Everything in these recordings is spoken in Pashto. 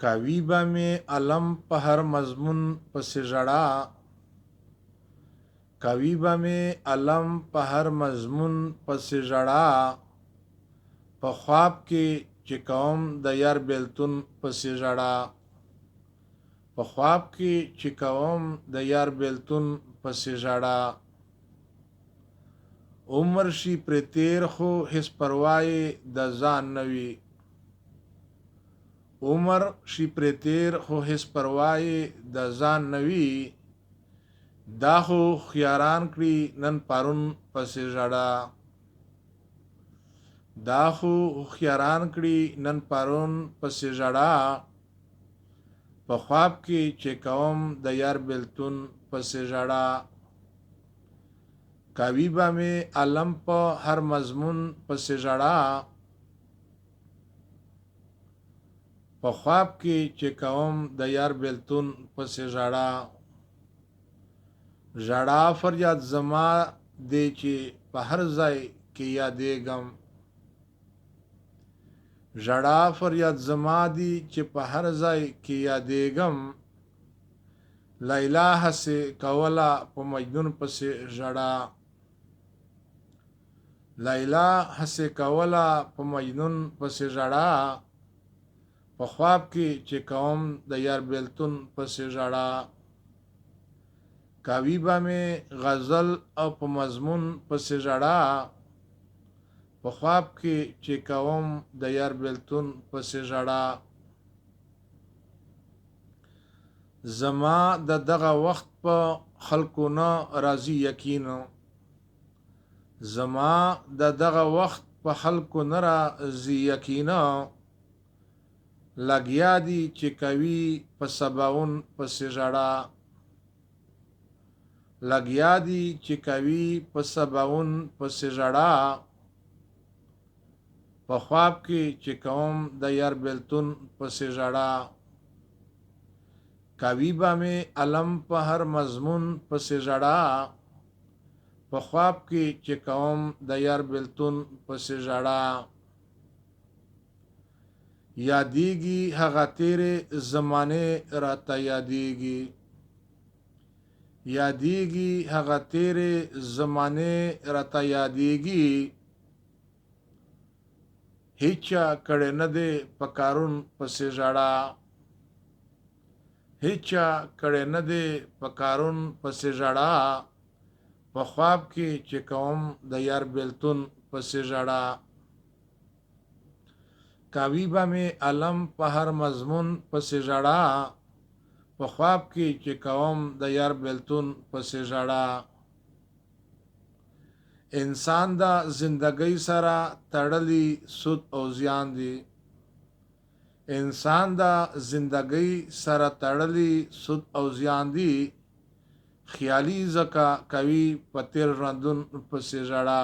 کوي به مې علم په هر مضمون پسې ژړا کوي به مې علم په هر مضمون پسې ژړا په خواب کې چې کوم د یار بیلتون پسې ژړا په خواب کې چې کوم د یار بیلتون پسې ژړا عمر شي پرې تیر خو هیڅ پروا یې د ځان نه وي عمر شي پرې تیر خو هیڅ پروا یې د ځان نه وي دا خو خیاران کړي نن پرون پسې ژړا دا خو خیاران کړي نن پرون پسې ژړا په خواب کې چې کوم د یار بیلتون پسې ژړا کوي به مې علم په هر مضمون پسې ژړا په خواب کې چې کوم د یار بیلتون پسې ژړا ژړا فریاد زما دی چې په هر ځای کې یادېږم ژړا فریاد زما دی چې په هر ځای کې یادېږم لیلا هسې کوله په مجنون پسې ژړا لیلا هسې کوله په مجنون پسې ژړا په خواب کې چې کوم د یار بیلتون پسې ژړا کوي به مې غزل او په مضمون پسې ژړا په خواب کې چې کوم د یار بیلتون پسې ژړا زما د دغه وخت په خلکو نه راځي یقین زما د دغه وخت په خلکو نه راځي یقین لګیا دي چې کوي په سباون پسې ژړا لګیا دي چې کوي په سباون پسې ژړا په خواب کې چې کوم د یار بیلتون پسې ژړا کوي به مې علم په هر مضمون پسې ژړا په خواب کې چې کوم د یار بیلتون پسې ژړا یادېږي هغه تیرې زمانې راته یادېږي یادېږي هغه تیرې زمانې راته یادېږي هیچا کړی نه دی په کارون پسې ژړا هیچا کړی نه دی په کارون پسې ژړا په خواب کې چې کوم د یار بیلتون پسې ژړا کوي به مې علم په هر مضمون پسې ژړا په خواب کې چې کوم د یار بیلتون پسې ژړا انسان د زندګۍ سره تړلی سود او زیان دی انسان د زندګۍ سره تړلی سود او زیان دی خیالي زکه کوي په تیر ژوندون پسې ژړا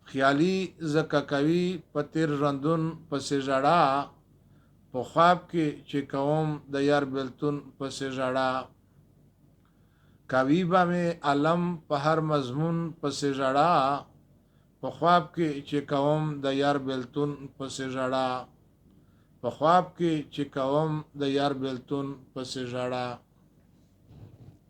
خیالي زکه کوي په تیر ژوندون پسې ژړا په خواب کې چې کوم د یار بیلتون پسې ژړا کوي به مې علم په هر مضمون پسې ژړا په خواب کې چې کوم د یار بیلتون پسې ژړا په خواب کې چې کوم د یار بیلتون پسې ژړا